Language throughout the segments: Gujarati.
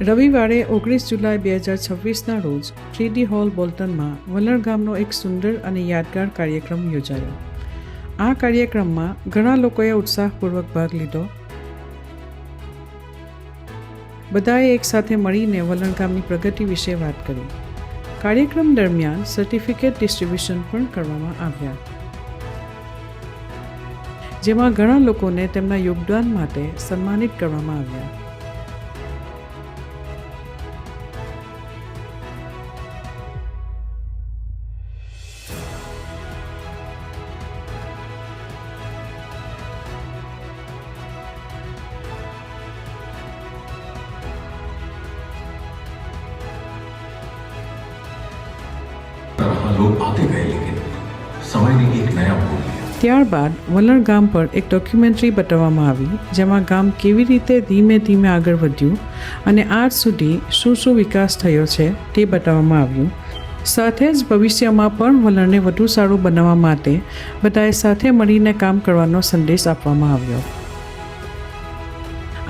રવિવારે 19 જુલાઈ 2026ના રોજ 3D હોલ બોલ્ટનમાં વલણ ગામનો એક સુંદર અને યાદગાર કાર્યક્રમ યોજાયો. આ કાર્યક્રમમાં ઘણા લોકોએ ઉત્સાહપૂર્વક ભાગ લીધો. બધાએ એકસાથે મળીને વલણ ગામની પ્રગતિ વિશે વાત કરી. કાર્યક્રમ દરમિયાન સર્ટિફિકેટ ડિસ્ટ્રીબ્યુશન પણ કરવામાં આવ્યા, જેમાં ઘણા લોકોને તેમના યોગદાન માટે સન્માનિત કરવામાં આવ્યા. लोग आते गए लेकिन समय ने एक नया मोड़ लिया. ત્યારબાદ વલણ ગામ પર એક ડોક્યુમેન્ટરી બતાવવામાં આવી, જેમાં ગામ કેવી રીતે ધીમે ધીમે આગળ વધ્યું અને આજ સુધી શું વિકાસ થયો છે તે બતાવવામાં આવ્યું. સાથે જ ભવિષ્યમાં પણ વલણને વધુ સારું બનાવવા માટે બધાએ સાથે મળીને કામ કરવાનો સંદેશ આપવામાં આવ્યો.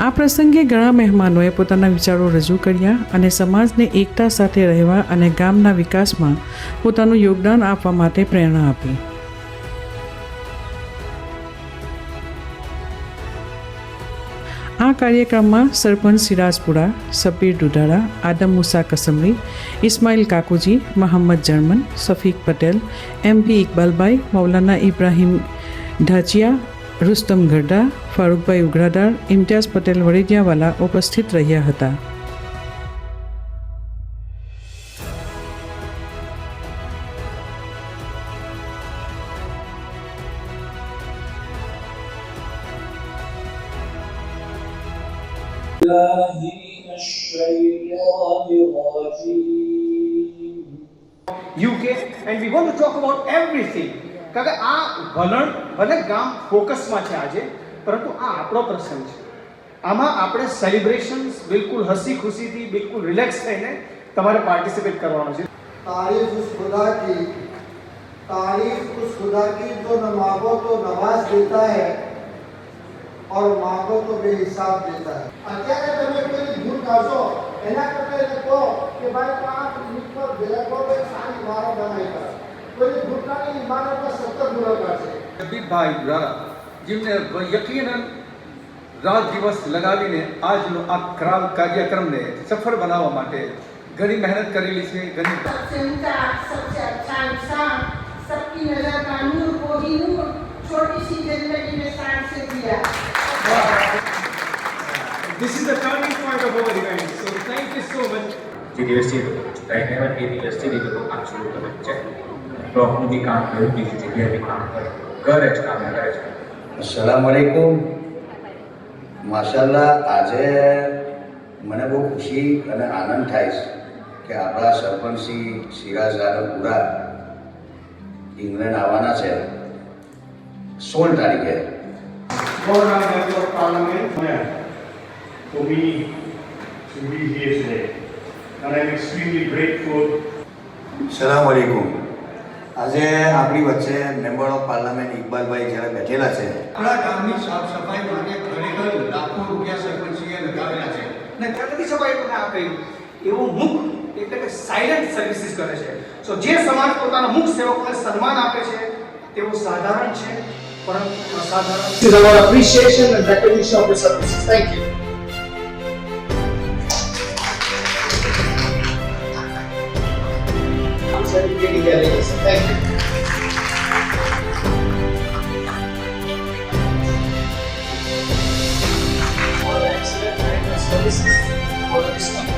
આ પ્રસંગે ઘણા મહેમાનોએ પોતાના વિચારો રજૂ કર્યા અને સમાજને એકતા સાથે રહેવા અને ગામના વિકાસમાં પોતાનું યોગદાન આપવા માટે પ્રેરણા આપી. આ કાર્યક્રમમાં સરપંચ સિરાજપુરા, સબીર દુધારા, આદમ મુસા કસમરી, ઇસ્માઇલ કાકુજી, મોહમ્મદ જર્મન, સફીક પટેલ, MP ઇકબાલભાઈ, મૌલાના ઇબ્રાહીમ ઢાચિયા, रुस्तम गड्ढा, फारूकभाई उघरादार, इम्तियाज पटेल वड़ेदियावाला उपस्थित રહ્યા હતા. UK and we want to talk about everything. કારણ કે આ વલણ ભલે ગામ ફોકસમાં છે આજે, પરંતુ આ આપણો પ્રસંગ છે. આમાં આપણે સેલિબ્રેશન્સ બિલકુલ હસી ખુશીથી, બિલકુલ રિલેક્સ થઈને તમારે પાર્ટિસિપેટ કરવાનું છે. तारीफ उस खुदा की जो न मांगो तो नवाज देता है और मांगो तो बेहिसाब देता है. અત્યારે તમે કોઈ ભૂલ કરશો એના કરતા એને કહો કે ભાઈ 5 મિનિટ પર બેઠો બે સારી વારો બનાવી કર. કોઈ ભૂલકાની ઇમારત પર સતત ગુનો કરશે. ભાઈ દ્વારા જેમને યકીનન રાત દિવસ લગાવીને આજનો આ કાર્યક્રમને સફળ બનાવવા માટે ઘણી મહેનત કરેલી છે. सबसे अच्छा इंसान, सबकी नजर का नूर को ही नूर छोटी सी जिंदगी में सांस से दिया. This is the turning point of our event. So thank you so much. જે દિવસે રહેવા એ દિવસથી લોકો કામ શરૂ કરે છે. ડોક્ટર બી કામ કરે, બીજી જગ્યાએ બી કામ કરે, ઘરે જ કામ કરે છે. अस्सलाम वालेकुम. માશાલ્લાહ, આજે મને બહુ ખુશી અને આનંદ થાય છે કે આપણા સરપંચ શ્રી સિરાજ આલમપુરા ઇંગ્લેન્ડ આવવાના છે 16 તારીખે. Honourable Member of Parliament, for me to be here today, and I'm extremely grateful. સલામ વાલેકુમ. આજે આપણી વચ્ચે મેમ્બર ઓફ પાર્લામેન્ટ ઇકબાલભાઈ જ્યારે બેઠેલા છે. આપણા ગામની સાફ સફાઈ માટે ખરેખર લાખો રૂપિયા સરપંચીએ લગાવેલા છે. અને પ્રગતિ સભાએ પણ આ કહ્યું એવું મુખ એટલે કે સાયલેન્ટ સર્વિસીસ કરે છે. સો જે સમાજ પોતાના મુખ સેવકોને સન્માન આપે છે તેવું સાધારણ છે, પરંતુ અસાધારણ. This is our appreciation and recognition of the services. Thank you. Thank you. For excellent services for the district.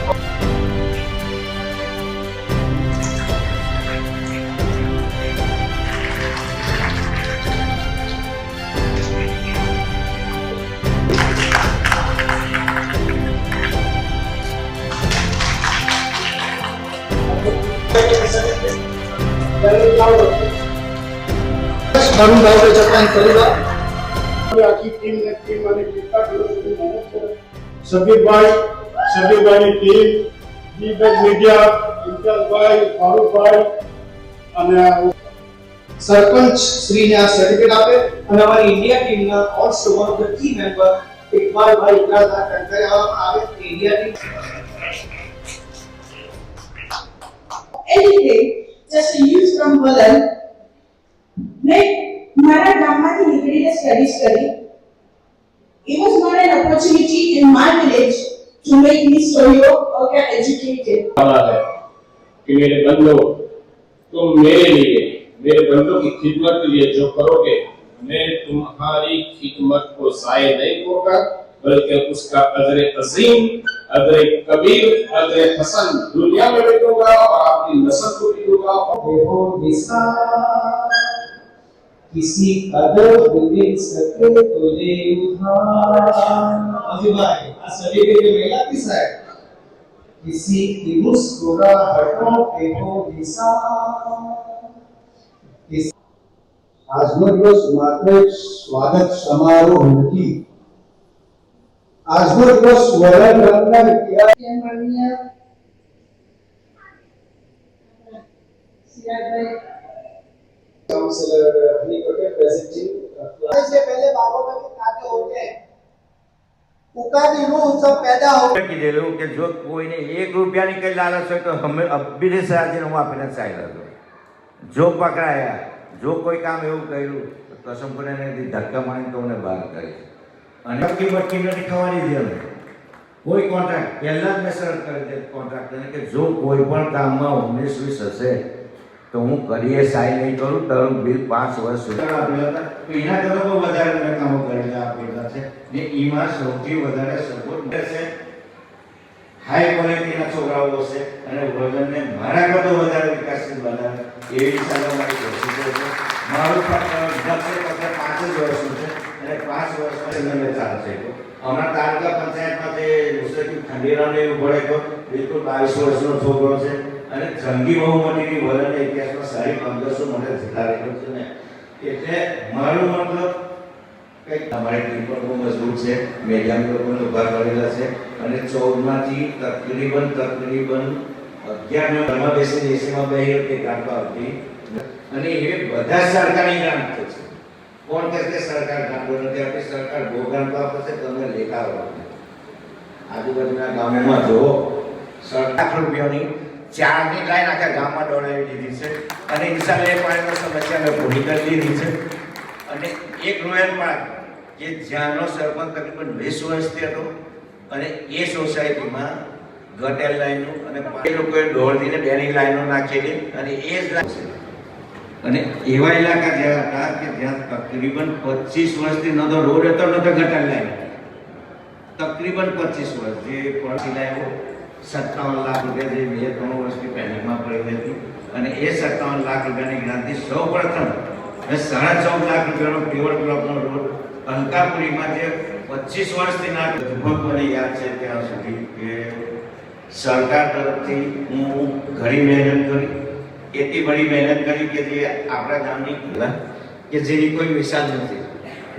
આખી ટીમ અને કેટલા દિવસોની મહેનત છે. સભ્યભાઈની ટીમ, દીપક મીડિયા, ઇમ્તિયાઝભાઈ, ફારૂકભાઈ અને સરપંચ શ્રીને આ સર્ટિફિકેટ આપે અને અમારી ઇન્ડિયા ટીમના also one of the key member Iqbalbhai Ughradar કંટાળવામાં આવે. India team anything, just a youth from Valan, મેં મારા ગામમાંથી નીકળીને સ્ટડીઝ કરી. It was not an opportunity in my village to make me so young or get educated. है कि मेरे बंदों, तुम मेरे लिए, मेरे बंदों की खिदमत के लिए जो करोगे, मैं तुम्हारी खिदमत को ज़ाय नहीं करूंगा, बल्कि उसका अजर अजीम, अजर कबीर, अजर हसन दुनिया में भी दूंगा और आपकी नस्ल को भी दूंगा. देखो दिशा किसी कदर मिल सके तुझे उधार. अभी भाई सभी के लिए मेला किसा है? किसी की मुस्कुराहटों पे हो दिशा. આજનો દિવસ માત્ર એક સ્વાગત સમારોહ નથી. આજનો દિવસ વલણ ગામના ઇતિહાસ માનનીય સિરાજભાઈ काउंसलर अपनी कोटे प्रेजेंटिंग से पहले बाबा के काटे होते हैं. उकादी नो उत्सव पैदा हो કીધેલું કે જો કોઈને 1 રૂપિયાની કઈ લાલચ હોય તો અમે અબ્બીને સાજીને હું આપીને ચાલ્યો હતો. જો પકડાયા, જો કોઈ કામ એવું કર્યું તો કસમ કરીને ધક્કા મારીને તો મને બહાર કરીશ. અને અટકી બટકી નથી ખાવાની જેમ કોઈ કોન્ટ્રાક્ટ પહેલા જ મેં શરત કરી દે કોન્ટ્રાક્ટરને કે જો કોઈ પણ કામમાં 19-20 હશે તો હું કરીએ સાઈન નહીં કરું, તારું બિલ 5 વર્ષ સુધી આપેલા હતા. તો એના કરતાં પણ વધારે મેં કામો કરેલા આપેલા છે ને એમાં સૌથી વધારે સપોર્ટ છે હાઈ ક્વોલિટીના છોકરાઓ છે અને વજનને મારા કરતાં વધારે વિકાસશીલ બનાવે એવી સામે મારી કોશિશ છે. મારું લક્ષ્ય 5 જ વર્ષનું છે અને 5 વર્ષમાં મેં ચાલુ છે. હમણાં તાલુકા પંચાયતમાં જે મુસલકી ખંડેરાને એવું ભળે તો બિલકુલ 22 વર્ષનો છોકરો છે અને જંગી બહુમતીની વલણના ઇતિહાસમાં 1550 મને જીતાડેલો છે ને. એટલે મારું મતલબ કંઈક તમારી ટીમ પણ બહુ મજબૂત છે, મેડિયમ લોકોને ઉભા કરેલા છે અને 14માંથી તકરીબન 11 ઘરમાં બેસીને એસીમાં બેસી તે ગ્રાન્ટ આવતી અને એ બધા સરકારી ગ્રાન્ટ છે. કોણ કહે કે સરકાર ગ્રાન્ટો નથી આપતી? સરકાર બહુ ગ્રાન્ટો આપે છે, તમને લેખા આપે. આજુબાજુના ગામોમાં જુઓ, સરકાર રૂપિયાની 4ની લાઈન આખા ગામમાં દોડાવી દીધી છે અને ઇન્સાનીય પાણીની સમસ્યાને પૂરી કરી દીધી છે. અને એક રોયલ પાર્ક કે જ્યાંનો સરપંચ તકરીબન 20 વર્ષથી હતો અને એ સોસાયટીમાં ગટર લાઈનો અને એ લોકોએ દોડતીને 2ની લાઈનો નાખેલી અને એ જ અને એવા ઇલાકા જ્યાં હતા કે જ્યાં તકરીબન 25 વર્ષથી ન તો રોડ હતો ન તો ગટર લાઈન, તકરીબન 25 વર્ષ જે પડતી લાઈનો 57 લાખ રૂપિયા જે 2-3 વર્ષથી પેન્ડિંગમાં પડી હતી અને એ 57 લાખ રૂપિયાની ગ્રાન્ટથી સૌ પ્રથમ 14.5 લાખ રૂપિયાનો પ્યોર બ્લોકનો રોડ અંકાપુરીમાં જે 25 વર્ષથી ના લગભગ મને યાદ છે ત્યાં સુધી કે સરકાર તરફથી હું ઘણી મહેનત કરી, એટલી બધી મહેનત કરી કે જે આપણા ગામની કે જેની કોઈ મિસાલ નથી.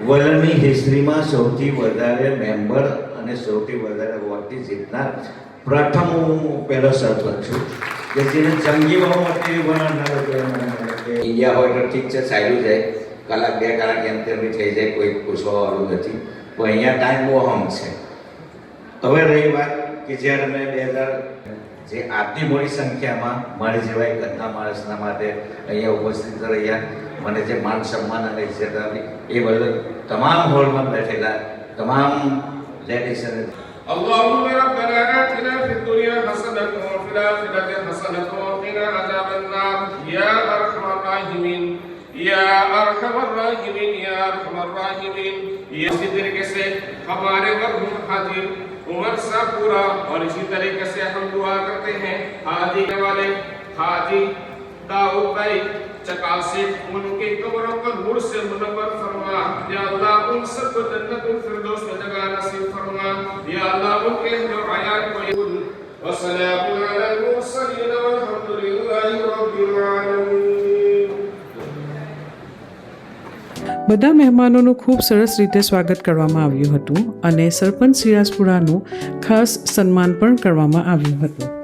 વલણની હિસ્ટ્રીમાં સૌથી વધારે મેમ્બર અને સૌથી વધારે વોટથી જીતનાર પ્રથમ હું પહેલો સરપંચ છું કે જેને જંગી બહુમતી બનાવનાર ઇન્ડિયા હોય તો ઠીક છે, ચાલ્યું જાય, કલાક 2 કલાક એમ તેમ થઈ જાય, કોઈ પૂછવાવાળું નથી. પણ અહીંયા ટાઈમ બહુ હમ છે. હવે રહી વાત કે જ્યારે મેં 2000 જે આટલી મોટી સંખ્યામાં મારી જેવા એક ઘટના માણસના માટે અહીંયા ઉપસ્થિત રહ્યા, મને જે માન સન્માન અને ઇજ્જત આપી એ બદલ તમામ હોલમાં બેઠેલા તમામ લેડીઝ અને اللهم ربنا آتنا في الدنيا حسنة وفي الآخرة حسنة وقنا عذاب النار يا أرحم الراحمين या अरहमर राहिमीन या अरहमर राहिमीन। इसी तरीके से हमारे मरहूम हाजी उमर साहपुरा और इसी तरीके से हम दुआ करते हैं हाजी वाले हाजी दाऊद भाई चकाल से उनके कब्रों को नूर से मुनव्वर फरमा। या अल्लाह उन सबको जन्नतुल फिरदौस में जगह नसीब फरमा। या अल्लाह उनके जो आयात को वसलामु अलल मुरसलीन वल्हम्दुलिल्लाहि रब्बिल आलमीन। બધા મહેમાનોનું ખૂબ સરસ રીતે સ્વાગત કરવામાં આવ્યું હતું અને સરપંચ સિરાજપુરાનું ખાસ સન્માન પણ કરવામાં આવ્યું હતું।